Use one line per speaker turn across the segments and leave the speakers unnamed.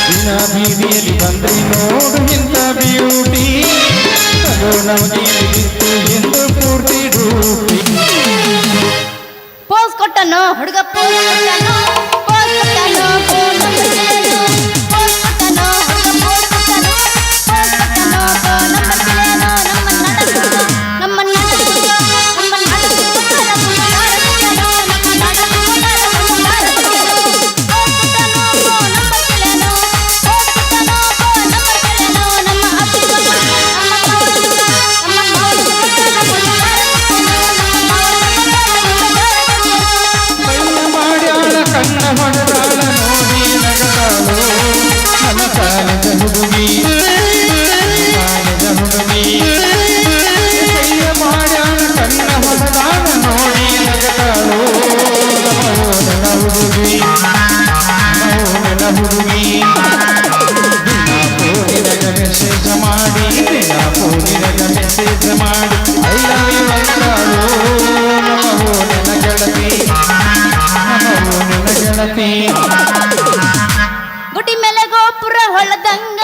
ದಿನ ಬೀದಿಯಲ್ಲಿ ಬಂದ್ರೆ ನೋಡು ಇಂಥ ಬ್ಯೂಟಿ ಅದು ನಮಗೆ ಬಿತ್ತು ಎಂದು ಪೂರ್ತಿ ರೂಪಿ
ಪೋಸ್ ಕೊಟ್ಟನು ಹುಡುಗ ಪೋಸ್ ಕೊಟ್ಟನು ಪೋಸ್ ಕೊಟ್ಟನು ಫೋನ್ ನಂಬರ್ ಕೇಳು ಪೋಸ್ ಕೊಟ್ಟನು ಹುಡುಗ ಪೋಸ್ ಕೊಟ್ಟನು ಪೋಸ್ ಕೊಟ್ಟನು ಫೋನ್ ನಂಬರ್ ಕೇಳು ನಮ್ಮ ನಾಟಕ ಗುಡಿ ಮೇಲೆ ಗೋಪುರ ಹೊಳದಂಗ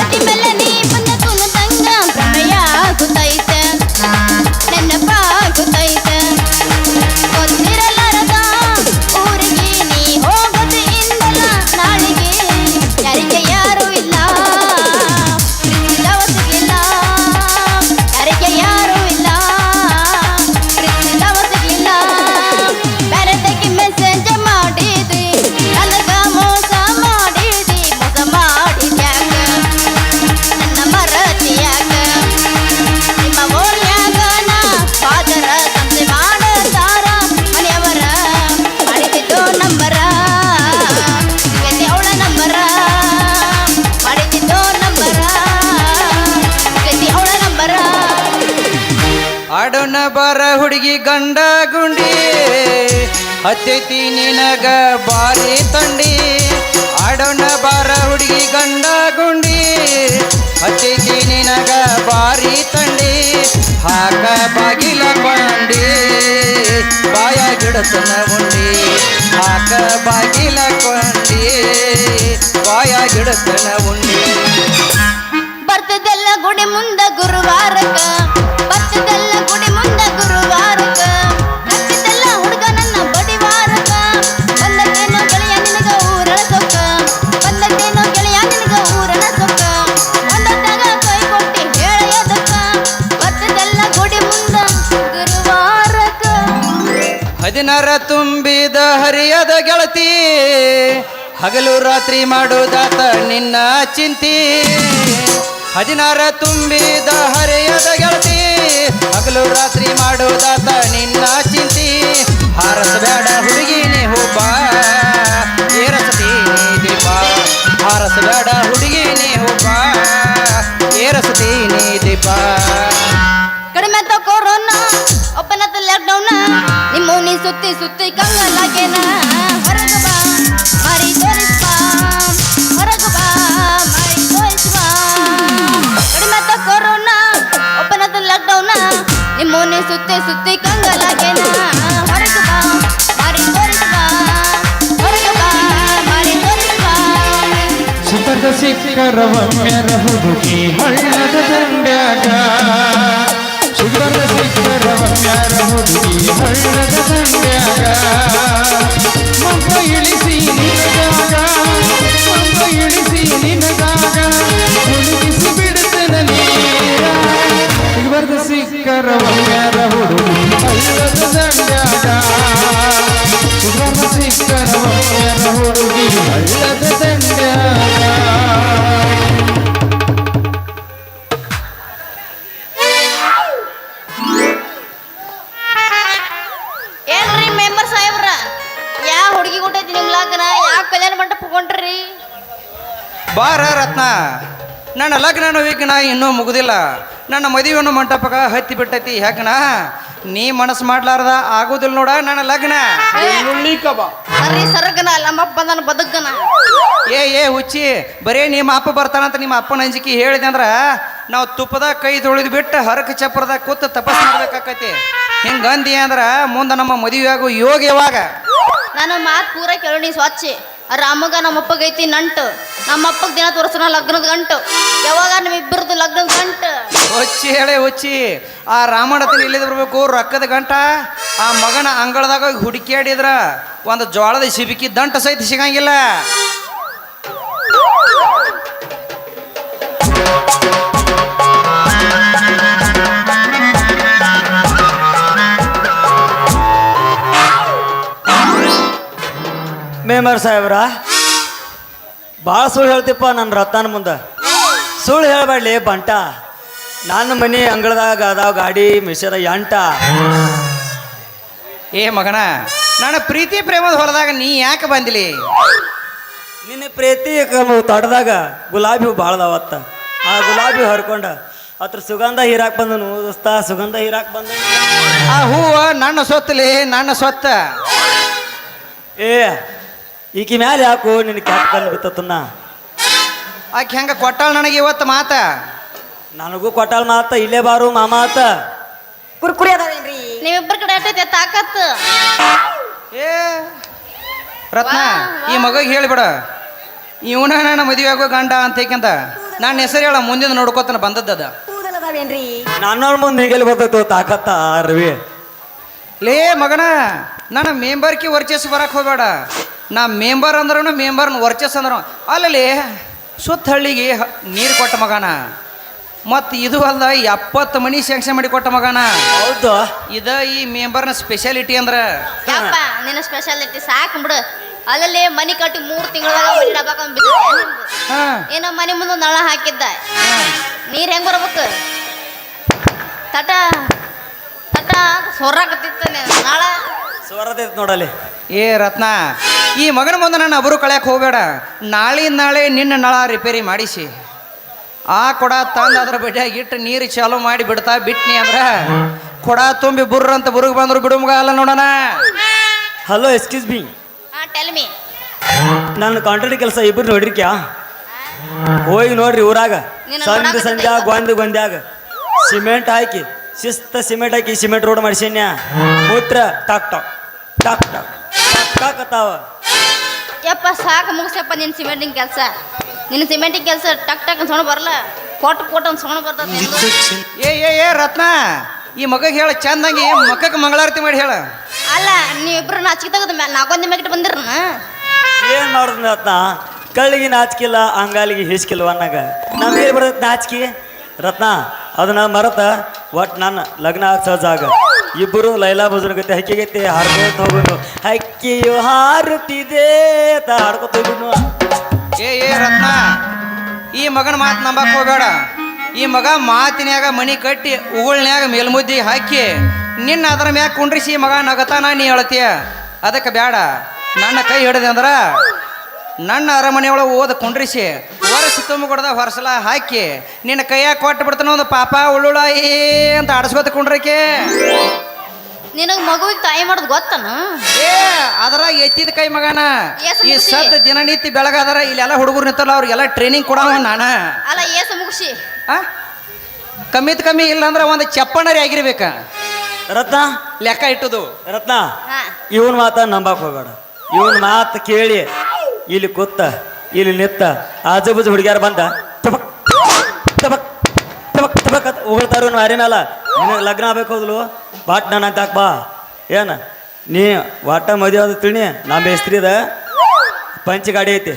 ಎದಿ ಮೇಲೆ ನೀ ಬಂದ ಕುಲದಂಗ ಪ್ರಮೇಯ ಗುತ್ತೈತೆ ನೆನಪ ಗುತ್ತೈತೆ ಗೊತ್ತಿರಲಾರದ ಊರಿಗೆ ನೀ ಹೋಗೋದು ಇಂದಲ್ಲ ನಾಳಿಗೆ ಯಾರಿಗೆ ಯಾರು ಇಲ್ಲ ಪ್ರೀತಿದವ ಸಿಗ್ಲಿಲ್ಲ ಯಾರಿಗೆ ಯಾರು ಇಲ್ಲ ಪ್ರೀತಿದವ ಸಿಗ್ಲಿಲ್ಲ ಬೇರೆದಕ್ಕೆ ಮೆಸೇಜ್ ಮಾಡಿದ್ರಿ ನನಗ ಮೋಸ ಮಾಡಿದ್ರಿ ಮೋಸ ಮಾಡಿದ್ಯಾಕ ನನ್ನ ಮರತಿಯಾಕ ನಿಮ್ಮ ಓಣ್ಯಾಗ ನಾ ಫಾದರ ಸಂತೆ ಮಾಡತಾರ ಮನೆಯವರ ಮಾಡಿದ್ದು ನಂಬರ ಗತಿ ಅವಳ ನಂಬರ ಮಾಡಿದ್ದು ನಂಬರ ಗತಿ ಅವಳ ನಂಬರ
ಆಡೋಣ ಬಾರ ಹುಡುಗಿ ಗಂಡ ಗುಂಡಿ ಹತ್ತೈತಿ ನಿನಗ ಬಾರಿ ತಂಡಿ ಆಡೋಣ ಬಾರ ಹುಡುಗಿ ಗಂಡ ಗುಂಡಿ ಹತ್ತೈತಿ ನಿನಗ ಬಾರಿ ತಂಡಿ ಹಾಕ ಬಾಗಿಲ ಕೊಂಡಿ ಬಾಯ ಗಿಡತನ ಉಂಡಿ ಹಾಕ ಬಾಗಿಲ ಕೊಂಡಿ ಬಾಯ ಗಿಡತನ ಉಂಡಿ
ಬರ್ತದೆಲ್ಲ ಗುಡಿ ಮುಂದ ಗುರುವಾರಕ್ಕ ಬರ್ತದೆಲ್ಲ ಗುಡಿ ಮುಂದ ಗುರುವಾರಕ್ಕ ನಚ್ಚಿದೆಲ್ಲ ಹುಡುಗ ನನ್ನ ಬಡಿವಾರಕ್ಕ ಬಂದದ್ದೇನೋ ಗೆಳೆಯ ನಿನಗ ಊರಳ ಸೊಕ್ಕ ಬಂದದ್ದೇನೋ ಗೆಳೆಯ ನಿನಗ ಊರಳ ಸೊಕ್ಕ ಒಂದೊಂದಾಗ ಕೈ ಕೊಟ್ಟಿ ಹೇಳೆಯದಕ್ಕ ಬರ್ತದೆಲ್ಲ ಗುಡಿ ಮುಂದ ಗುರುವಾರಕ್ಕ
16 ತುಂಬಿದ ಹರಿಯದ ಗೆಳತಿ ಹಗಲು ರಾತ್ರಿ ಮಾಡೋದಾತ ನಿನ್ನ ಚಿಂತಿ 16 ತುಂಬಿದ ಹರಿಯದ ಗೆಳತಿ ಹಗಲು ರಾತ್ರಿ ಮಾಡೋದಾತ ನಿನ್ನ ಚಿಂತಿ ಹಾರಸಬೇಡ ಹುಡುಗಿನಿ ಹುಬ್ಬ ಏರಸತೀನಿ ದೀಪ ಹಾರಸಬೇಡ ಹುಡುಗಿನಿ ಹುಬ್ಬ ಏರಸತೀನಿ ದೀಪ
ಕಡಿಮೆ ಕೊರೋನಾ ಒಬ್ಬನತ್ತ ಲಾಕ್ಡೌನ್ ನಿಮ್ಮ ನೀ ಸುತ್ತಿ ಸುತ್ತಿ ಕಂಗಲಾಗೇನ ಹೊರಗ ಬಾ ಮಾರಿ ತೋರಿಸ್ಬ ಹೊರಗ ಬಾ ಮಾರಿ ತೋರಿಸ್ಬ ಕಡಿಮೆ ಕೊರೋನಾ ಒಬ್ಬನತ್ತ ಲಾಕ್ಡೌನ್ ನಿಮ್ಮ ನೀ ಸುತ್ತಿ ಸುತ್ತಿ ಕಂಗಲಾಗೇನ ಹೊರಗ ಬಾ ಮಾರಿ ತೋರಿಸ್ಬ ಹೊರಗ ಬಾ ಮಾರಿ ತೋರಿಸ್ಬ
ಸುಖದ ಸಿಕ್ಕರವಮ್ಮೆರ ಹುಡುಗಿ ಹಳ್ಳದ ದಂಡ್ಯಾಗ ಸುಖದ ಸಿಕ್ಕರವಮ್ಮೆರ ಹುಡುಗಿ ಹಳ್ಳದ ದಂಡ್ಯಾಗ ಮಗ ಇಳಿಸಿ ನಿನಗಾಗ ಮಗ ಇಳಿಸಿ ನಿನಗಾಗ ಮುಳುಗಿಸಿ ಬಿಡುತ್ತನ ನೀರ ಸುಖದ ಸಿಕ್ಕರವಮ್ಮೆರ ಹುಡುಗಿ ಹಳ್ಳದ ದಂಡ್ಯಾಗ ಸುಖದ ಸಿಕ್ಕರವಮ್ಮೆರ ಹುಡುಗಿ ಹಳ್ಳದ ದಂಡ್ಯಾಗ
ಏನ್ರಿ ಮೆಂಬರ್ ಸಾಹೇಬ್ರ ಯಾವ ಹುಡುಗಿ ಕೊಟ್ಟೈತಿ ನಿಮ್ ಲಗ್ನ ಯಾವ ಕಲ್ಯಾಣ ಮಂಟಪ ಕೊಂಡ್ರಿ
ಬಾರ ರತ್ನ ನನ್ನ ಲಗ್ನ ವಿಘ್ನ ಇನ್ನೂ ಮುಗುದಿಲ್ಲ ನನ್ನ ಮದುವೆಯನ್ನು ಮಂಟಪಕ ಹತ್ತಿ ಬಿಟ್ಟೈತಿ ಯಾಕನ ನೀ ಮನಸ್ಸು ಮಾಡ್ಲಾರ್ದ ಆಗೋದಿಲ್ಲ ನೋಡ ನನ್ನ ಲಗ್ನ
ಬರ್ರಿ ಸರ್ಗನ ನಮ್ಮಪ್ಪ ಬಂದನ ಬದುಕನ
ಏ ಹುಚ್ಚಿ ಬರೇ ನಿಮ್ಮ ಅಪ್ಪ ಬರ್ತಾನಂತ ನಿಮ್ಮ ಅಪ್ಪನ ಅಂಜಿಕೆ ಹೇಳಿದೆ ಅಂದ್ರ ನಾವು ತುಪ್ಪದಾಗ ಕೈ ತೊಳೆದು ಬಿಟ್ಟು ಹರಕ ಚಪ್ಪರದಾಗ ಕೂತು ತಪಸ್ ಮಾಡ್ಬೇಕಾಕತಿ ಹಿಂಗಂದಿ ಅಂದ್ರ ಮುಂದೆ ನಮ್ಮ ಮದುವೆ ಆಗೋ ಯೋಗ ಯಾವಾಗ
ನಾನು ಮಾತು ಪೂರ ಕೇಳು ನೀ ಸ್ವಚ್ಛ ರಾಮಗ ನಮ್ಮಪ್ಪಗೈತಿ ನಂಟು. ನಮ್ಮಪ್ಪಗೆ ದಿನ ತೋರಿಸೋಣ ಲಗ್ನದ ಗಂಟು. ಯಾವಾಗ ನಮ್ಮಿಬ್ಬರದು ಲಗ್ನದ ಗಂಟು.
ಹೊಚ್ಚಿ ಹೇಳೆ ಹೊಚ್ಚಿ. ಆ ರಾಮಣ್ಣತನ ಇಲ್ಲಿದ್ ಬರ್ಬೇಕು ರೊಕ್ಕದ ಗಂಟ. ಆ ಮಗನ ಅಂಗಳದಾಗ ಹೋಗಿ ಹುಡುಕ್ಯಾಡಿದ್ರ ಒಂದು ಜೋಳದ ಸಿಬಿಕಿ ದಂಟ ಸಹಿತ ಸಿಗಂಗಿಲ್ಲ.
ಮೇಮರ್ ಸಾಹೇಬ್ರ ಭಾಳ ಸುಳ್ಳು ಹೇಳ್ತಿಪ್ಪ ನನ್ನ ರತ್ನ ಮುಂದೆ. ಸುಳ್ಳು ಹೇಳಬೇಡ್ಲಿ ಬಂಟ. ನನ್ನ ಮನೆ ಅಂಗಳದಾಗ ಅದಾವ ಗಾಡಿ ಮಿಷದ ಎಂಟ.
ಏ ಮಗನ, ನನ್ನ ಪ್ರೀತಿ ಪ್ರೇಮದ ಹೊಲದಾಗ ನೀ ಯಾಕೆ ಬಂದಿಲಿ?
ನಿನ್ನ ಪ್ರೀತಿ ತೋಟದಾಗ ಗುಲಾಬಿ ಹೂ ಭಾಳ ಅದಾವತ್ತ. ಆ ಗುಲಾಬಿ ಹರ್ಕೊಂಡ ಅದ್ರ ಸುಗಂಧ ಹೀರಾಕ್ ಬಂದನು ದೋಸ್ತ, ಸುಗಂಧ ಹೀರಾಕ್ ಬಂದ.
ಆ ಹೂವ ನನ್ನ ಸೊತ್ತಲಿ, ನನ್ನ ಸೊತ್ತ.
ಏ ಈಕಿ ಮ್ಯಾಲೆ ಯಾಕು ನಿನ್ನ ಕ್ಯಾಟ್ ಕಲ್ಲು ಬಿತ್ತನ್ನ.
ಆಕೆ ಹೆಂಗ ಕೊಟ್ಟಾಳ ನನಗೆ ಇವತ್ತು ಮಾತ.
ನನಗೂ ಕೊಟ್ಟಾಳ ಮಾತ. ಇಲ್ಲೇ ಬಾರು ಮಾಮ ಆತ.
ಕುರ್ಕುರಿ ಅದಾವೇನ್ರಿ?
ನಿಮ್ಮಿಬ್ಬರ ಕಡೆ ಅಟ್ಟೈತೆ ತಾಕತ್ತು.
ಏ ರತ್ನ, ಈ ಮಗಗೆ ಹೇಳಿಬಿಡ ಇವನ ನನ್ನ ಮದುವೆ ಆಗೋ ಗಂಡ ಅಂತೇಕಂತ ನನ್ನ ಹೆಸರು ಹೇಳ, ಮುಂದಿನ ನೋಡ್ಕೋತಾನ ಬಂದದ್ದದ.
ಕೂದಲ್ ಅದಾವೇನ್ರಿ?
ನನ್ನವ್ರ ಮುಂದೆ ಹೀಗೆಲ್ಲಿ ಬರ್ತೈತು ತಾಕತ್ತ ರವಿ.
ಲೇ ಮಗನ, ನನ್ನ ಮೆಂಬರ್ಕಿ ವರ್ಚಸ್ ಬರಕ್ಕೆ ಹೋಗಬೇಡ. ನಾ ಮೆಂಬರ್ ಅಂದ್ರೂ ಮೆಂಬರ್ನ ವರ್ಚಸ್ ಅಂದ್ರು ಅಲ್ಲಲ್ಲಿ ಸುತ್ತ ಹಳ್ಳಿಗೆ ನೀರು ಕೊಟ್ಟ ಮಗನ. ಮತ್ತು ಇದು ಅಲ್ಲ 70 ಮನಿ ಸ್ಯಾಂಕ್ಷನ್ ಮಾಡಿ ಕೊಟ್ಟ ಮಗನ.
ಹೌದು,
ಇದ ಈ ಮೆಂಬರ್ನ ಸ್ಪೆಷಾಲಿಟಿ ಅಂದ್ರ.
ಯಪ್ಪ ನಿನ್ನ ಸ್ಪೆಷಾಲಿಟಿ ಸಾಕು ಬಿಡು. ಅಲ್ಲಲ್ಲಿ ಮನಿ ಕಟ್ಟಿ 3 ತಿಂಗಳದಾಗ ಮನಿ ಡಬ್ಬಾಕೊಂಡ್ ಬಿದ್ದಿದೆ.
ಹಾ
ಏನೋ ಮನೆ ಮುಂದೆ ನಳ ಹಾಕಿದ್ದ. ನೀರು ಹೆಂಗ್ ಬರ್ಬೇಕು? ತಟ ತಟ ಸೊರ್ರಾಕತ್ತಿತ್ತ ನಾಳ
ಸೋರತೈತಿ ನೋಡಲ್ಲಿ.
ಏ ರತ್ನ, ಈ ಮಗನ ಮುಂದೆ ನನ್ನ ಅಬರು ಕಳ್ಯಾಕೆ ಹೋಗಬೇಡ. ನಾಳೆ ನಿನ್ನ ನಳ ರಿಪೇರಿ ಮಾಡಿಸಿ ಆ ಕೊಡ ತಂದು ಅದ್ರ ಬಡ್ಡಿಯಾಗಿ ಇಟ್ಟು ನೀರು ಚಾಲು ಮಾಡಿ ಬಿಡ್ತಾ ಬಿಟ್ನಿ ಅಂದ್ರೆ ಕೊಡ ತುಂಬಿ ಬುರ್ರ ಅಂತ ಬುರುಗ್ ಬಂದ್ರು ಬಿಡು ಮಗ ಅಲ್ಲ ನೋಡೋಣ.
Hello excuse me,
tell me.
ನನ್ನ ಕಾಂಟ್ರಾಕ್ಟ್ ಕೆಲಸ ಇಬ್ಬರು ನೋಡ್ರಿಕ್ಯಾ? ಹೋಗಿ ನೋಡ್ರಿ ಊರಾಗ ಸಂಜಾಗ ಗೊಂದ್ಯಾಗ ಸಿಮೆಂಟ್ ಹಾಕಿ ಸಿಮೆಂಟ್ ಹಾಕಿ ಸಿಮೆಂಟ್ ರೋಡ್ ಮಾಡಿಸೇನ್ಯ. ಮೂತ್ರ ಟಾಕ್ ಟಾಕ್ ಟಾಕ್ ಟಾಕ್ ಟಾಕತ್ತಾವ.
ಯಪ್ಪ ಸಾಕು ಮುಗಿಸಪ್ಪ ನಿನ್ನ ಸಿಮೆಂಟಿಂಗ್ ಕೆಲಸ. ನಿನ್ನ ಸಿಮೆಂಟಿಂಗ್ ಕೆಲಸ ಟಕ್ ಟಕ್ ಅಂತ ಸೊಣ ಬರಲ್ಲ. ಕೊಟ್ಟು ಅಂತ ಸೊಣ ಬರ್ತದೆ.
ಏ ರತ್ನ, ಈ ಮಗಗೆ ಹೇಳ ಚಂದಂಗಿ ಮಕ್ಕಕ್ಕೆ ಮಂಗಳಾರತಿ ಮಾಡಿ ಹೇಳ.
ಅಲ್ಲ ನೀವಿಬ್ರು ನಾಚಿಕೆ ತೆಗೆದ ಮೇಲೆ ನಾಕೊಂದಿ ಮ್ಯಾಗಿಟ್ಟು ಬಂದಿರನ.
ಏನ್ ಮಾಡೋದ್ ರತ್ನ? ಕಳ್ಳಿಗೆ ನಾಚಿಕಿಲ್ಲ, ಅಂಗಾಲಿಗೆ ಹಿಸ್ಕಿಲ್ಲ ಅನ್ನಗ ನಮ್ಗೆ ಬರ್ತೈತಿ ನಾಚಿಕೆ. ರತ್ನ ಅದನ್ನ ಮರತ ಒಟ್ಟು ನನ್ನ ಲಗ್ನ ಆಗ ಸಹಜಾಗ ಇಬ್ಬರು ಲೈಲಾ ಬಜೂನ್ ಗತಿ ಹಕ್ಕಿಗೈತಿ ಹಾಡ್ಕೋತ ಹೋಗುನು. ಹಕ್ಕಿಯು ಹಾರುತ್ತಿದೆ ಅಂತ ಹಾಡ್ಕೊತ ಹೋಗುನು.
ಏ ರತ್ನ, ಈ ಮಗನ ಮಾತು ನಂಬಕ್ ಹೋಗಬೇಡ. ಈ ಮಗ ಮಾತಿನ್ಯಾಗ ಮನಿ ಕಟ್ಟಿ ಉಗುಳ್ನ್ಯಾಗ ಮೇಲ್ಮುದ್ದಿ ಹಾಕಿ ನಿನ್ನ ಅದರ ಮ್ಯಾಗ ಕುಂಡ್ರಿಸಿ ಮಗ ನಗತಾನ ನೀ ಹೇಳ್ತೀಯ. ಅದಕ್ಕೆ ಬೇಡ. ನನ್ನ ಕೈ ಹಿಡಿದೆ ಅಂದ್ರ ನನ್ನ ಅರಮನೆಯೊಳಗೆ ಓದ ಕುಂಡ್ರಿಸಿ ವರ್ಷ ತುಂಬಿಕೊಡ್ದ ಹೊರಸಲ ಹಾಕಿ ನಿನ್ನ ಕೈಯಾಗ ಕೊಟ್ಟು ಬಿಡ್ತಾನ ಒಂದು ಪಾಪ ಉಳ್ಳುಳ ಅಂತ ಆಡಿಸ್ಕೊತ ಕುಂಡ್ರಕ್ಕೆ.
ನಿನಗೆ ಮಗುವಿಗೆ ತಾಯಿ ಮಾಡೋದು ಗೊತ್ತನ?
ಏ ಅದರ ಎತ್ತಿದ ಕೈ ಮಗನ.
ಏಸು
ಈ
ಮುಗ್ಸಿ.
ಸದ್ದ ದಿನನಿತ್ಯ ಬೆಳಗಾದರ ಇಲ್ಲೆಲ್ಲ ಹುಡುಗರು ನಿಂತಲ್ಲ ಅವ್ರಿಗೆಲ್ಲ ಟ್ರೈನಿಂಗ್ ಕೊಡವ ನಾನ.
ಅಲ್ಲ ಏಸು ಮುಗಿಸಿ
ಕಮ್ಮಿ ಇಲ್ಲ ಅಂದ್ರೆ ಒಂದು ಚಪ್ಪಣರಿ ಆಗಿರ್ಬೇಕ
ರತ್ನ
ಲೆಕ್ಕ ಇಟ್ಟದು.
ರತ್ನ
ಹಾ
ಇವನ್ ಮಾತ ನಂಬಕ್ ಹೋಗಬೇಡ. ಇವನ್ ಮಾತು ಕೇಳಿ ಇಲ್ಲಿ ಕೂತ ಇಲ್ಲಿ ನಿತ್ತ ಆಜು ಬಾಜು ಹುಡುಗ್ಯಾರ ಬಂದ ತಬಕ್ ತಬಕ್ ತಬಕ್ ತಬಕ್ ಅಂತ ಉಗುಳ್ತಾರ ಮಾರಿ ಮ್ಯಾಲ. ನಿನಗೆ ಲಗ್ನ ಆಗ್ಬೇಕು ಹೋದ್ಲು ಬಾಟ್ ನಾನು ಅಂತ ಬಾ. ಏನ ನೀ ವಾಟ ಮದುವೆ ಆದ ತಿಳಿ ನಾ ಬೇಸ್ತ್ರಿದ ಪಂಚ ಗಾಡಿ ಐತಿ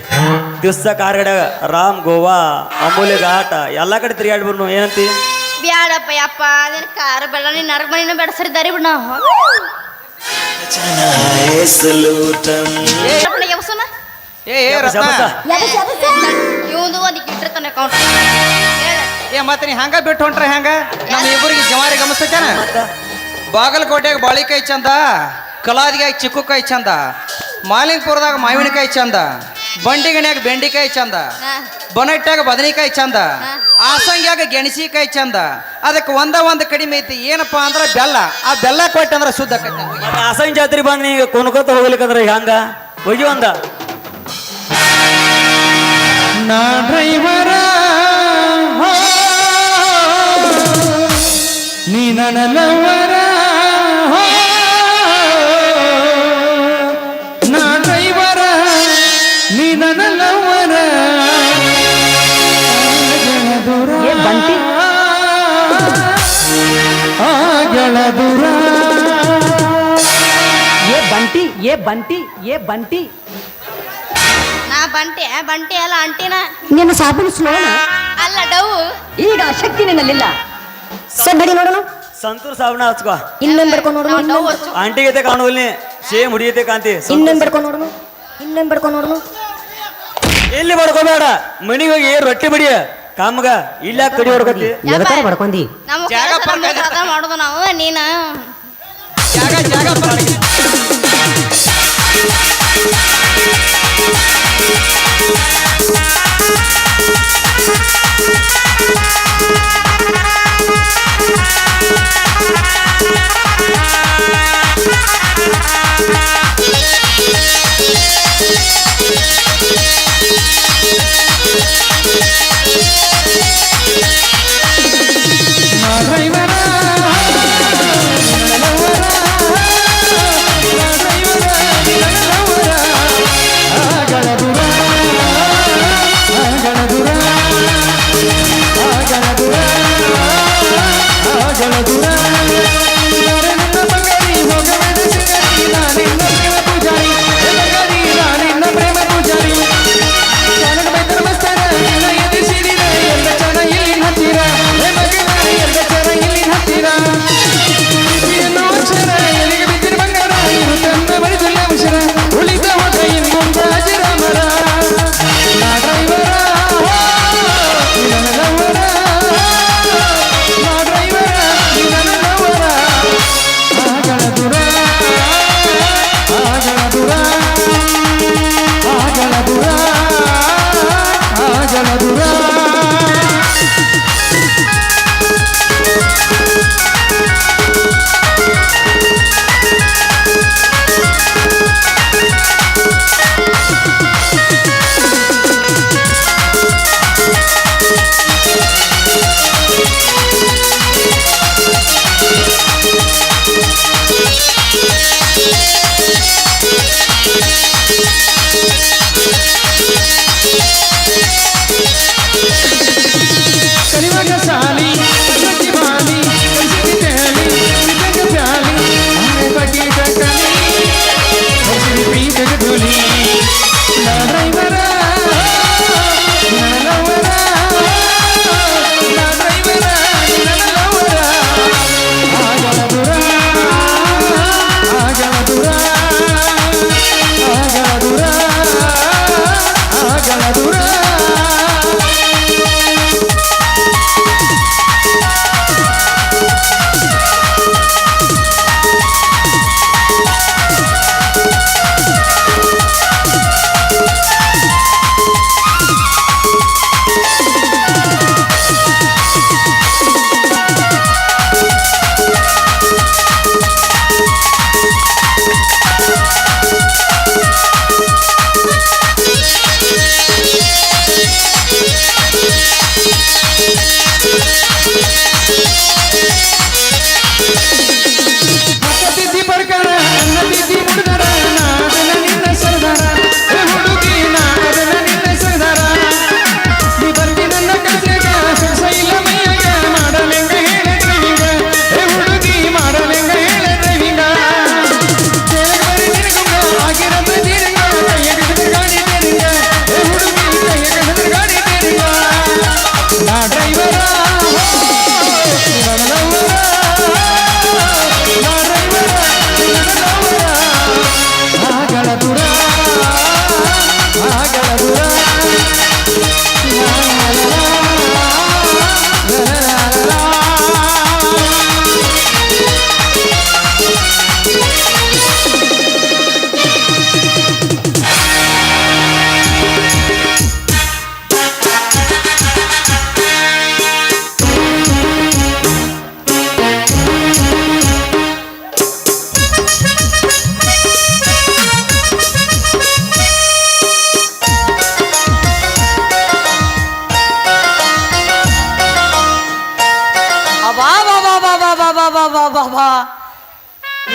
ದಿವ್ಸ ಕಾರ್ ಗಡ್ಯಾಗ ರಾಮ್ ಗೋವಾ ಅಮೂಲ್ಯ ಘಾಟ ಎಲ್ಲ ಕಡೆ ತಿರುಗಾಡಿ ಬರ್ನು. ಏನಂತಿ?
ಬ್ಯಾಡಪ್ಪ ಯಪ್ಪ ನಿನ್ನ ಕಾರು ಬೇಡ, ನಿನ್ನ ನರಮಣಿನೂ ಬೇಡ. ಸರಿ ದಾರಿ ಬಿಡ ನಾವು ಯವಸನ
ಏ ರತ್ನ,
ಇವಂದು ಅದಕ್ಕೆ ಇಟ್ಟಿರ್ತಾನೆ ಅಕೌಂಟ್.
ಏ ಮತ್ತೆ ನೀ ಹಂಗ ಬಿಟ್ಟು ಹೊಂಟ್ರ ಹೆಂಗ? ನಮ್ಮ ಇಬ್ಬರಿಗೆ ಜವಾರಿ ಗಮನಿಸ್ತೇನ? ಬಾಗಲಕೋಟೆಗೆ ಬಾಳಿಕಾಯಿ ಚಂದ, ಕಲಾದಿಗಾಯಿ ಚಿಕ್ಕುಕಾಯಿ ಚಂದ, ಮಾಲಿಂಗಪುರದಾಗ ಮಾವಿನಕಾಯಿ ಚಂದ, ಬಂಡಿಗಣ್ಯಾಗ ಬೆಂಡಿಕಾಯಿ ಚಂದ, ಬೊನಟ್ಟಾಗ ಬದನೆಕಾಯಿ ಚಂದ, ಆಸಂಗ್ಯಾಗ ಗೆಣಸಿಕಾಯಿ ಚಂದ. ಅದಕ್ಕೆ ಒಂದು ಕಡಿಮೆ ಐತಿ ಏನಪ್ಪಾ ಅಂದ್ರೆ ಬೆಲ್ಲ. ಆ ಬೆಲ್ಲ ಕೊಟ್ಟೆ ಅಂದ್ರೆ ಶುದ್ಧ ಆಕೈತಿ.
ಆಸಂಗ್ ಜಾತ್ರೆ ಬಂದು ಈಗ ಕುಣ್ಕೋತ ಹೋಗ್ಲಿಕ್ಕಂದ್ರೆ ಹೆಂಗ ಹೋಗಿ ಒಂದ
ನಾ ಡ್ರೈವರ ನೀ ನನ್ನ ಲವರ, ನಾ ಡ್ರೈವರ ದೂರ
ಏ ಬಂಟಿ
ನಾ ಬಂಟಿ ಅಲ್ಲ ಅಂಟಿನ
ನಿನ್ನ ಸಾಬೂನು ಸ್ಲೋನ
ಅಲ್ಲ ಡವ್
ಈಗ ಆ ಶಕ್ತಿ ನಿನ್ನಲ್ಲಿಲ್ಲ ಸಡ್ಡಿ ನೋಡೋಣ
ಸಂತೂರ್ ಸಾಬಣ ಹಚ್ಕೋ
ಇನ್ನೊಂದು ಬಡ್ಕೊಂಡು ನೋಡೋಣ
ಡವ್ ಹಚ್ಚು.
ಆಂಟಿಗೈತೆ ಕಾಣುವಲ್ಲಿ ಸೇಮ್ ಹುಡಿಯತೆ ಕಾಂತಿ
ಇನ್ನೊಂದು ಬಡ್ಕೊಂಡು ನೋಡೋಣ ಇನ್ನೊಂದು ಬಡ್ಕೊಂಡು ನೋಡೋಣ
ಇಲ್ಲಿ ಬಡ್ಕೋಬೇಡ ಮನಿಗೆ ಹೋಗಿ ರೊಟ್ಟಿ ಬಡಿಯ ಕಾಮಗ ಇಲ್ಲ ಕಡಿ ಹೊಡ್ಕತಿ
ಎದಕ್ಕಾರ ಬಡ್ಕೊಂಡಿ
ನಮ್ಮ
ಜಾಗ
ಕೆಲಸ ನಮ್ಮ
ಪರ್ಕ-
ಅದ ಮಾಡೋದು ನಾವು ನೀನ
ಜಾಗ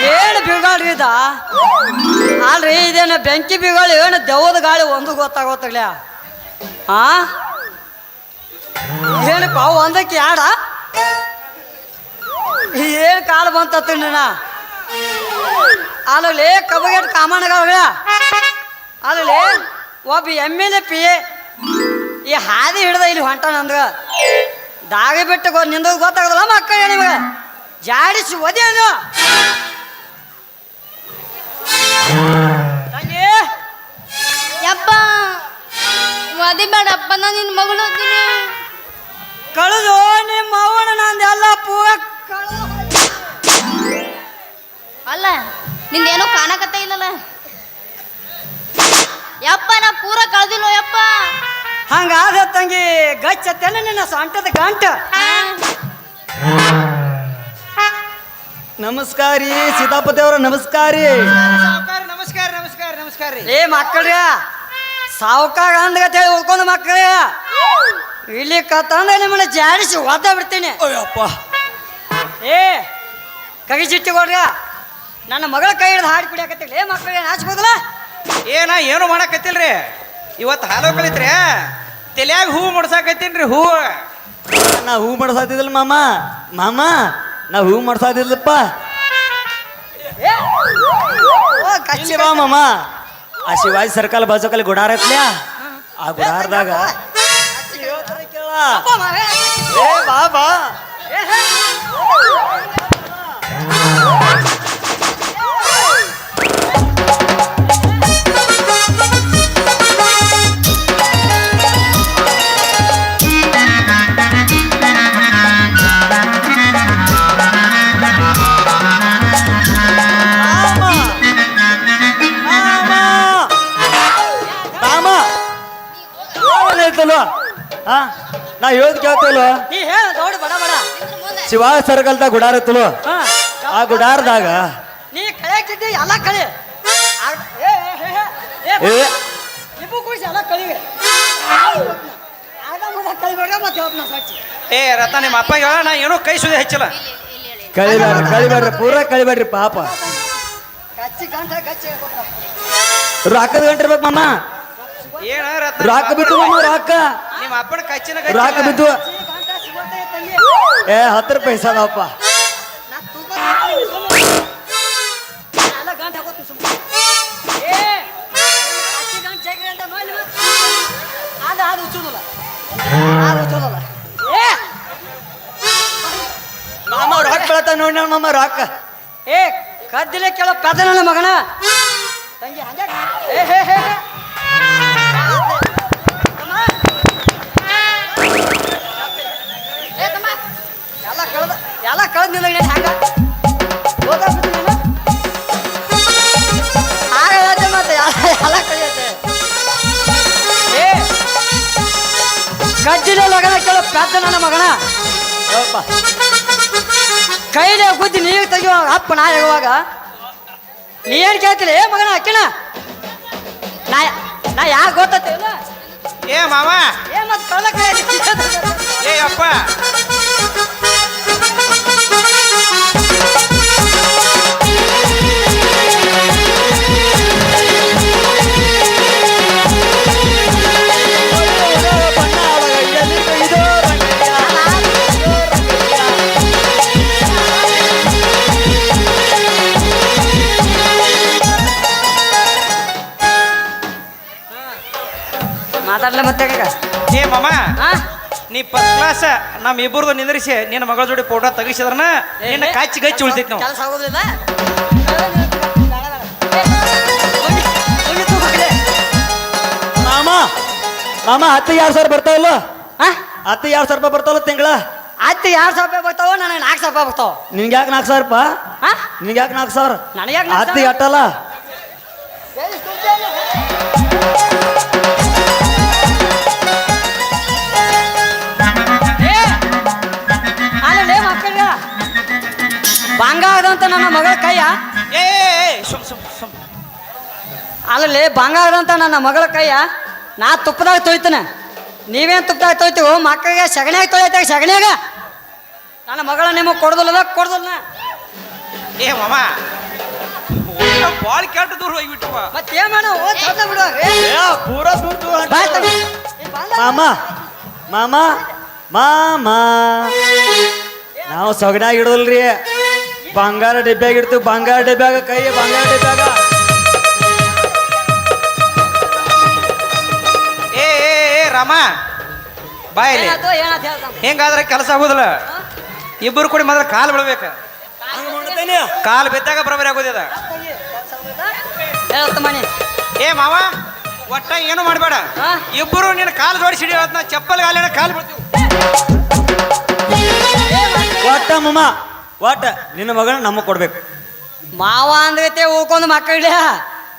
ಏನು ಬಿಗಾಡ್ರಿ ಇದ ಅಲ್ರಿ ಇದೇನು ಬೆಂಕಿ ಬಿಗಾಳಿ ಏನು ದೆವ್ವದ ಗಾಳಿ ಒಂದು ಗೊತ್ತಾಗೋತ್ತಾಗ್ಲ ಆ ಏನಪ್ಪ ಒಂದಕ್ಕೆ ಯಾಡ ಏನ್ ಕಾಲು ಬಂತ ನೀನ ಅಲ್ಲಿ ಕಬಗೇಟ್ ಕಾಮಣ್ಣಗಳ ಅಲ್ಲಿ ಒಬ್ಬ MLA PA ಈ ಹಾದಿ ಹಿಡ್ದ ಇಲ್ಲಿ ಹೊಂಟ ನಂದ ದಾಗಿ ಬಿಟ್ಟು ನಿಂದ ಗೊತ್ತಾಗದಲ್ಲ ಮಕ್ಕಳ ನಿಮಗ ಜಾಡಿಸಿ ಒದಿ ಅದು ತಂಗಿ
ಯಪ್ಪ ಮದಿ ಬೇಡಪ್ಪ ನಾನು ನಿನ್ನ ಮಗಳು ಓದ್ತೀನಿ
ಕಳೆದು ನಿಮ್ಮ ಅವನ ನಂದೆಲ್ಲ ಪೂರ ಕಳೆದು
ಅಲ್ಲ ನಿಂದೇನೋ ಕಾಣಕತ್ತ ಇಲ್ಲಲ್ಲ ಯಪ್ಪ ನಾ ಪೂರ ಕಳ್ದಿಲ್ಲ ಯಪ್ಪ
ಹಂಗಾದ ತಂಗಿ ಗಚ್ಚತ್ತೇನೆ ನಿನ್ನ ಸೊಂಟದ ಗಂಟ
ನಮಸ್ಕಾರಿ ಸೀತಾಪತಿ ಅವರ ನಮಸ್ಕಾರಿ.
ಸಾವ್ಕಾರ ನಮಸ್ಕಾರ ನಮಸ್ಕಾರ ನಮಸ್ಕಾರ ರೀ.
ಏ ಮಕ್ಕಳ್ರಿ ಸಾವುಕಾರ ಅಂದ್ಗತ್ತೇಳಿ ಉಳ್ಕೊಂಡು ಮಕ್ಕಳೇ ಇಲ್ಲಿ ಕತ್ತಂದ್ರೆ ನಿಮ್ಮನ್ನ ಜಾಡಿಸಿ ಒದ್ದ ಬಿಡ್ತೀನಿ.
ಅಯ್ಯಪ್ಪ
ಏ ಕೈ ಚಿಟ್ಟಿ ಕೊಡ್ರಿ ನನ್ನ ಮಗಳ ಕೈ ಹಿಡಿದು ಹಾಡಿ ಕುಡಿಯಾಕತ್ತಿಲ್ಲ ಏ ಮಕ್ಕಳಿಗೆ ನಾಚ್ಬೋದಲ್ಲ
ಏನ ಏನು ಮಾಡಕತ್ತಿಲ್ರಿ ಇವತ್ತು ಹಾಲು ಕಲಿತ್ರಿ ತಲ್ಯಾಗ ಹೂ ಮುಡ್ಸಾಕತ್ತೀನ್ರಿ ಹೂ
ನಾ ಹೂ ಮಾಡ್ಸಾತಿದ್ದಿಲ್ಲ ಮಾಮ ಮಾಮ ನಾ ಹೂ ಮಾಡ್ಸಾತಿದ್ಲಪ್ಪ.
ಏ ಓ ಕಚ್ಚಿ
ಬಾ ಮಾಮ ಆ ಶಿವಾಜಿ ಸರ್ಕಲ್ ಬಾಜುಕಲ್ಲಿ ಗುಡಾರ ಐತ್ಲ್ಯಾ ಆ ಗುಡಾರದಾಗ
ಅಪ್ಪ ಮಗ.
ಏ ಬಾ ಬಾ
ಏ, ಹೇ.
ಹಾ ನಾ ಹೇಳದ್ ಕೇಳ್ತೇಲೋ
ನೀ ಹೇಳ ದೌಡ್ ಬಡ ಬಡ
ಶಿವಾಜಿ ಸರ್ಕಲ್ದಾಗ ಗುಡಾರ ಇತ್ತಲೋ
ಹಾ.
ಆ ಗುಡಾರದಾಗ
ನೀ ಕಳಿಯಾಕ್ತಿದ್ದಿ ಎಲ್ಲ ಕಳಿ
ಏ
ಇಬ್ಬು ಕೂಡಿಸಿ ಎಲ್ಲ ಕಳಿವೆ ಆಗ ಮುಂದೆ ಕಳಿಬೇಡ ಮತ್ತೆ ಹೋಗ್ನ ಸಾಚಿ
ಏ ರಥ ನಿಮ್ಮ ಅಪ್ಪ ಹೇಳ ನಾ ಏನೋ ಕೈ ಸುದಿ ಹಚ್ಚಿಲ್ಲ
ಕಳಿಬೇಡ್ರಿ ಪೂರಾ ಕಳಿಬೇಡ್ರಿ ಪಾಪ
ಕಚ್ಚಿ ಗಂಟ ಕಚ್ಚಿ
ರೊಕ್ಕದ ಗಂಟಿರ್ಬೇಕು ಮಾಮ
ಏನ ರತ್ನ
ರೊಕ್ಕ ಬಿದ್ದು ಮಾಮ ರೊಕ್ಕ
ನಿಮ್ಮ ಅಪ್ಪನ ಕಚ್ಚಿನ
ರೊಕ್ಕ ಬಿದ್ದು
ಗಂಟ ಸಿಗೋತೇ ತಂಗಿ
ಏ 10 ರೂಪಾಯಿ ಸಾದಪ್ಪ
ನಾ ತೂಕ ಎಲ್ಲ ಗಂಟ ಹಾಕೋತು ಸುಮ್ಮನೆ ಏ ಕಚ್ಚಿ ಗಂಟ ಜಗ್ರಿ ಅಂತ ನೋಡಿ ಅದು ಉಚ್ಚೋದಲ್ಲ ಅದು ಉಚ್ಚೋದಲ್ಲ ಏ
ಮಾಮ ರೊಕ್ಕ ಬೆಳತ ನೋಡಿ ಮಾಮ ರೊಕ್ಕ
ಏ ಕದ್ದಿಲೆ ಕೇಳೋ ಪೆದ ನನ್ನ ಮಗನ ತಂಗಿ ಹಂಗೆ ಏ ಹೇ ಹೇ ಹೇ. ತಮ್ಮ. ಎಲ್ಲ ಕಳೆದ ನಿಲ್ಲ ಹ್ಯಾಂಗ ಓದಾಗ್ಬಿಟ್ಟು ನೀನು ಆಗತ್ತೆ ಮತ್ತೆ ಎಲ್ಲ ಕಳಿಯತ್ತೆ ಏ ಕದ್ದಿಲೆ ಲಗನ ಕೇಳೋ ಪೆದ ನನ್ನ ಮಗನ
ಯಪ್ಪ
ಕೈಲೇ ಗುದ್ದಿ ನೀರು ತೆಗಿಯುವಾಗ ಅಪ್ಪ ನಾ ಹೇಳುವಾಗ ನೀ ಏನು ಕೇಳ್ತಿಲ್ಲ ಏ ಮಗನ ಅಕ್ಕಿನ ನಾ ಯಾಕೆ ಗೊತ್ತತ್ತೆ ಇಲ್ಲ
ಏ ಮಾವ
ಏ ಮತ್ತೆ ಕಳ್ಳ
ಏ ಅಪ್ಪ
ಮಾತಾಡ್ಲ ಮತ್ತೆ
ಏ ಮಾಮ
ಹಾ
ನೀ ಫಸ್ಟ್ ಕ್ಲಾಸ್ ನಮ್ಮ ಇಬ್ಬರದು ನಿಂದ್ರಿಸಿ ನಿನ್ನ ಮಗಳ ಜೋಡಿ ಫೋಟೋ ತೆಗಿಸಿದ್ರನ ನಿನ್ನ ಕಾಚಿ ಗಚ್ಚಿ ಉಳಿತೈತಿ ನಾವು
ಕೆಲಸ ಆಗೋದಿಲ್ಲ
ಮಾಮ ಮಾಮ 10,000 ಬರ್ತಾವಲ್ಲ 10,000 ರೂಪಾಯಿ ಬರ್ತಾವಲ್ಲ ತಿಂಗಳ
ಆಯ್ತು 2,000 ರೂಪಾಯಿ ಬರ್ತಾವ ನನಗೆ 4,000 ರೂಪಾಯಿ ಬರ್ತಾವ
ನಿನ್ಗೆ ಯಾಕೆ 4,000 ರೂಪಾಯಿ
ಹಾ
ನಿನ್ಗೆ ಯಾಕೆ 4,000
ನನಗೆ ಯಾಕೆ
10 ಅಟ್ಟಲ್ಲ
ಅಲ್ಲೇ ಮಕ್ಕಳ ಬಂಗಾರದಂತ ನನ್ನ ಮಗಳ ಕೈಯ
ಏ ಸುಮ್ ಸುಮ್ ಸುಮ್
ಅಲ್ಲಲ್ಲಿ ಬಂಗಾರದಂತ ನನ್ನ ಮಗಳ ಕೈಯ ನಾ ತುಪ್ಪದಾಗ ತೊಯ್ತಾನೆ ನೀವೇನು ತುಪ್ಪದಾಗ ತೊಯ್ತೀವೋ ಮಕ್ಕಳಿಗೆ ಸಗಣಿಯಾಗ ತೊಳಿತಾಗ ಸಗಣಿಯಾಗ ನನ್ನ ಮಗಳ ನಿಮಗೆ ಕೊಡ್ದಲ್ಲ
ಏ ಮಾಮ ಬಾಳ್ ಕೆಟ್ಟ ದೂರ ಹೋಗ್ಬಿಟ್ಟವ
ಮತ್ತೇನ್ ಮಾಡ ಬಿಡು
ಪೂರಾ ದೂರ
ಬಾ ತಡಿ.
ಮಾಮ ಮಾಮ ಮಾಮ ನಾವು ಸೊಗಡ್ಯಾಗ ಇಡೋಲ್ರಿ ಬಂಗಾರ ಡಬ್ಬ್ಯಾಗ ಇಡ್ತೀವಿ ಬಂಗಾರ ಡಬ್ಬ್ಯಾಗ ಕೈ ಬಂಗಾರ ಡಬ್ಬ್ಯಾಗ
ಏ ರಾಮ ಬಾಯಲ್ಲಿ
ಏನಾಯ್ತು ಏನಾಯ್ತು ಹೇಳ್ತಾನ
ಹೆಂಗಾದ್ರೆ ಕೆಲಸ ಆಗೋದಿಲ್ಲ ಇಬ್ಬರು ಕೂಡಿ ಮೊದಲು ಕಾಲು ಬಿಡ್ಬೇಕು ಕಾಲು ಬಿದ್ದಾಗ ಬರೋಬರಿ ಆಗೋದಿದ
ಹೇಳತ್ತ ಮನೆ
ಏ ಮಾವ ಒಟ್ಟ ಏನು ಮಾಡಬೇಡ
ಹಾ?
ಇಬ್ಬರು ನಿನ್ನ ಕಾಲು ಜೋಡಿಸಿ ಹಿಡಿಯೋದ್ನ ಚಪ್ಪಲ್ ಗಾಲಿನ ಕಾಲು ಬಿಡ್ತೀವಿ
ಒಟ್ಟ ಮಮ್ಮ ಒಟ್ಟ ನಿನ್ನ ಮಗಳನ್ನ ನಮಗೆ ಕೊಡ್ಬೇಕು
ಮಾವ ಅಂದ್ರೈತೆ ಉಳ್ಕೊಂಡು ಮಕ್ಕಳಿಲ್ಲ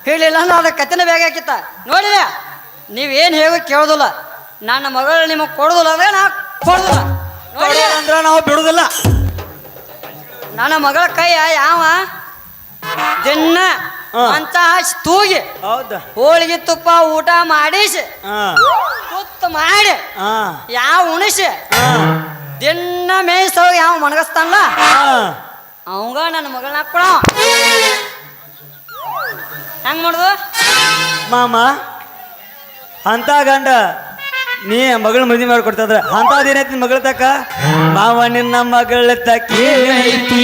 ಹೇಳಿಲ್ಲ ಅಂದ್ರೆ ಅದ್ರ ಕತ್ತಿನ ಬೇಗ ಹಾಕಿತ್ತ ನೋಡಿಲ್ಲ ನೀವೇನು ಹೇಗೋ ಕೇಳೋದಿಲ್ಲ ನನ್ನ ಮಗಳು ನಿಮಗೆ ಕೊಡೋದಿಲ್ಲ ಅಂದ್ರೆ ನಾ ಕೊಡೋದಿಲ್ಲ ನೋಡಿ
ಅಂದ್ರೆ ನಾವು ಬಿಡುದಿಲ್ಲ
ನನ್ನ ಮಗಳ ಕೈಯ ಯಾವ ದಿನ
ಹಾ.
ಮಂಚ ಹಾಸಿ ತೂಗಿ
ಹೌದಾ
ಹೋಳಿಗೆ ತುಪ್ಪ ಊಟ ಮಾಡಿಸಿ
ಹಾ
ತುತ್ತು ಮಾಡಿ
ಹಾ
ಯಾವ ಉಣಿಸಿ
ಹಾ
ದಿನ ಮೇಯ್ಸೋಗಿ ಯಾವ ಮಣಗಸ್ತಾನಲ್ಲ
ಹಾ
ಅವಂಗ ನನ್ನ ಮಗಳನ್ನ ಕೊಡ ಹೆಂಗ್ ಮಾಡುದು
ಮಾಮ ಅಂತ ಗಂಡ ನೀ ಮಗಳ ಮದುವೆ ಮಾಡಿಕೊಡ್ತದ್ರ ಅಂತದೇನೈತಿ ನಿನ್ ಮಗಳ ತಕ್ಕ ಮಾವ ನಿನ್ನ ಮಗಳ ತಕ್ಕಿ
ಏನೈತಿ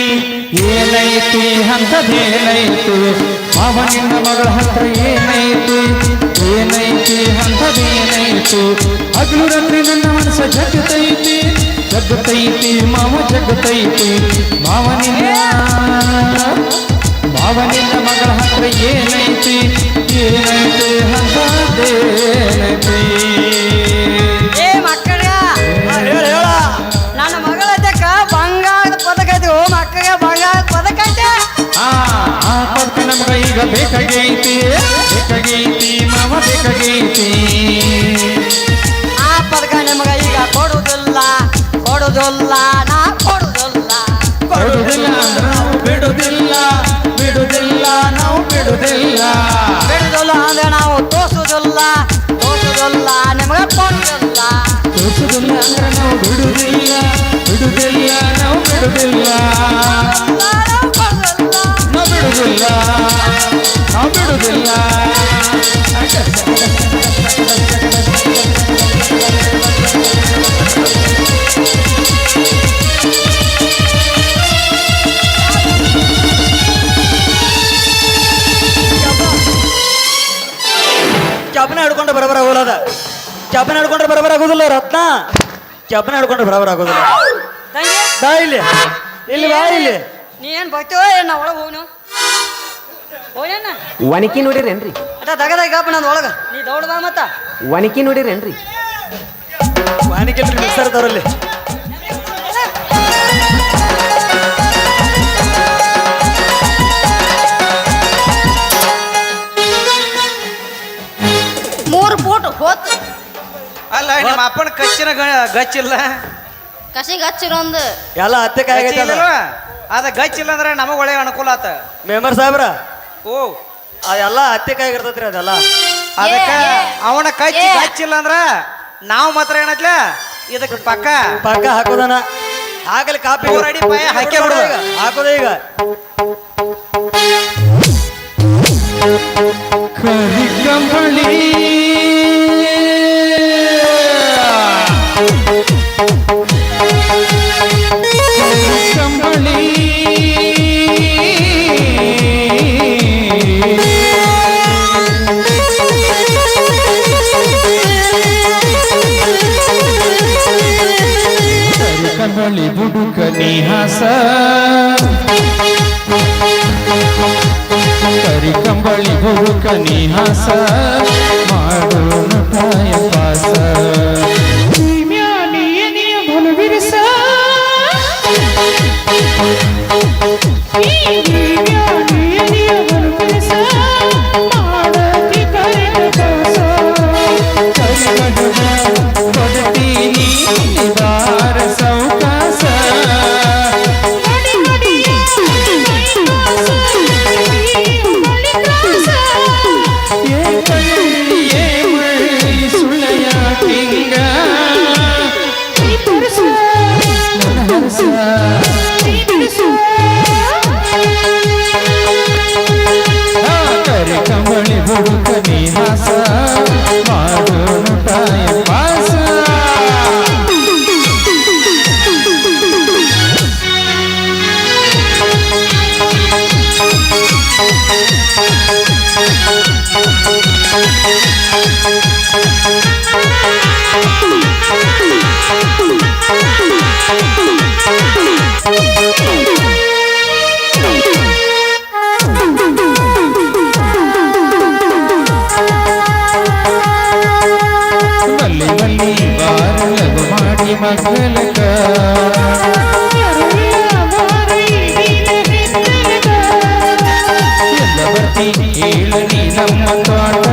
ಏನೈತಿ ಅಂತದೇನೈತಿ ಮಾವ ನಿನ್ನ ಮಗಳ ಹತ್ರ ಏನೈತಿ ಏನೈತಿ ಅಂತದೇನೈತಿ ಹಗಲು ರಾತ್ರಿ ನನ್ನ ಮನಸ್ಸ ಜಗತೈತಿ ಜಗತೈತಿ ಮಾವ ಜಗತೈತಿ ಮಾವ ನಿನ್ನ ಮಗಳ ಹತ್ರ ಏನೈತಿ ಏನೈತಿ ಅಂತದೇನೈತಿ
ಏ ಮಕ್ಕಳ
ಹೇಳ ಹೇಳ
ನನ್ನ ಮಗಳ ತಕ್ಕ ಬಂಗಾರದ ಪದಕ ಐತಿ ಓ ಮಕ್ಕಳಿಗೆ ಬಂಗಾರದ ಪದಕ ಐತೆ
ಆ ಪದಕ ನಮ್ಗ ಈಗ ಬೇಕಾಗೈತಿ ಬೇಕಾಗೈತಿ ಮಾವ ಬೇಕಾಗೈತಿ
ಆ ಪದಕ ನಿಮಗ ಈಗ ಕೊಡುದಿಲ್ಲ ಕೊಡುದಿಲ್ಲ ನಾ ಕೊಡುದಿಲ್ಲ
ಕೊಡುವುದಿಲ್ಲ ಅಂದ್ರೆ ನಾವು ಬಿಡುವುದಿಲ್ಲ ಬಿಡುವುದಿಲ್ಲ ನಾವು ಬಿಡುವುದಿಲ್ಲ
ಬಿಡುದಿಲ್ಲ ಅಂದ್ರೆ ನಾವು ತೋಸುದಿಲ್ಲ ತೋಸುದಿಲ್ಲ ನಿಮಗ ಕೊಡುದಿಲ್ಲ
ತೋರಿಸುವುದಿಲ್ಲ ಅಂದ್ರೆ ನಾವು ಬಿಡುವುದಿಲ್ಲ ಬಿಡುವುದಿಲ್ಲ ನಾವು ಬಿಡುವುದಿಲ್ಲ
ನಾವು ಕೊಡುದಿಲ್ಲ
ನಾವು ಬಿಡುವುದಿಲ್ಲ ನಾವು ಬಿಡುವುದಿಲ್ಲ
ಕೆಬ್ಬನ ಹಿಡ್ಕೊಂಡ್ರೆ ಬರಬರ ಆಗೋಲ್ಲ ಕೆಬ್ಬನ ಹಿಡ್ಕೊಂಡ್ರೆ ಬರಬರ ಆಗೋದಿಲ್ಲ ರತ್ನ ಕೆಬ್ಬನ ಹಿಡ್ಕೊಂಡ್ರೆ ಬರಬರ ಆಗೋದಿಲ್ಲ
ತಂಗಿ
ಬಾ ಇಲ್ಲಿ ಇಲ್ಲಿ ಬಾ ಇಲ್ಲಿ
ನೀ ಏನ್ ಬರ್ತೀವೋ ಏನ್ ನಾ ಒಳಗೆ ಹೋಗ್ನು ಹೋಗ್ಯಾನ
ಒಣಕಿ ನೋಡಿರೇನ್ರಿ
ಅಟ ತಗದಾಗಪ್ಪ ನಂದು ಒಳಗ ನೀ ದೌಡ ಬಾ ಮತ್ತ
ಒಣಕಿ ನೋಡಿರೇನ್ರಿ
ವಾನಿಕೆ ಮಿಕ್ಸರ್ ತರಲ್ಲಿ
ಮೂರು ಫೂಟ್ ಹೋತ್
ಅಲ್ಲ ನಿಮ್ಮ ಅಪ್ಪನ ಕಚ್ಚಿನ ಗಚ್ಚಿಲ್ಲ
ಕಸಿಗೆ ಹಚ್ಚಿರೊಂದು
ಎಲ್ಲ ಹತ್ತೆ
ಗಚ್ಚಿ
ಕಾಯಿಗೈತೆ
ಇಲ್ಲಲ್ವ? ಅದ ಗಚ್ಚಿಲ್ಲ ಅಂದ್ರೆ ನಮಗ ಒಳ್ಳೆ ಅನುಕೂಲ ಆತ
ಮೆಂಬರ್ ಸಾಹೇಬ್ರ
ಓ
ಅದೆಲ್ಲ ಹತ್ತೆ ಕಾಯಿಗಿರ್ತೈತ್ರಿ ಅದೆಲ್ಲ
ಅದಕ್ಕ
ಏ,
ಅವನ ಕಚ್ಚಿ
ಏ.
ಗಚ್ಚಿಲ್ಲ ಅಂದ್ರ ನಾವು ಮಾತ್ರ ಏನತ್ಲ ಇದಕ್ಕೆ ಪಕ್ಕ
ಪಕ್ಕ ಹಾಕೋದನ ಆಗಲಿ ಕಾಪಿ
100 ಅಡಿ ಪಾಯ ಹಾಕೇ ಬಿಡು.
ಹಾಕೋದ ಈಗ
ಕರಿಕಂಬಳಿ ಕರಿಕಂಬಳಿ ಕರಿಕಂಬಳಿ ಬುಡುಕ ನಿಹಾಸ ಕರಿಕಂಬಳಿ ಬುಡುಕ ನಿಹಾಸ ಮಾಡೋಣ ತಾಯ ಪಾಸ ಬಿರುಸ ಕೊಡ್ತೀನಿ ನಿವಾರ ಸೌಕಾಸ ಸುಳೆಯ ಕಿಂಗ ಮಲ್ಲಿ ಮಲ್ಲಿ ಬಾರಲಗು ಮಾಡಿ ಮಕ್ಕಳಕ ಎಲ್ಲ ಬರ್ತಿ ಹೇಳು ನೀ ನಮ್ಮ ತೋಟ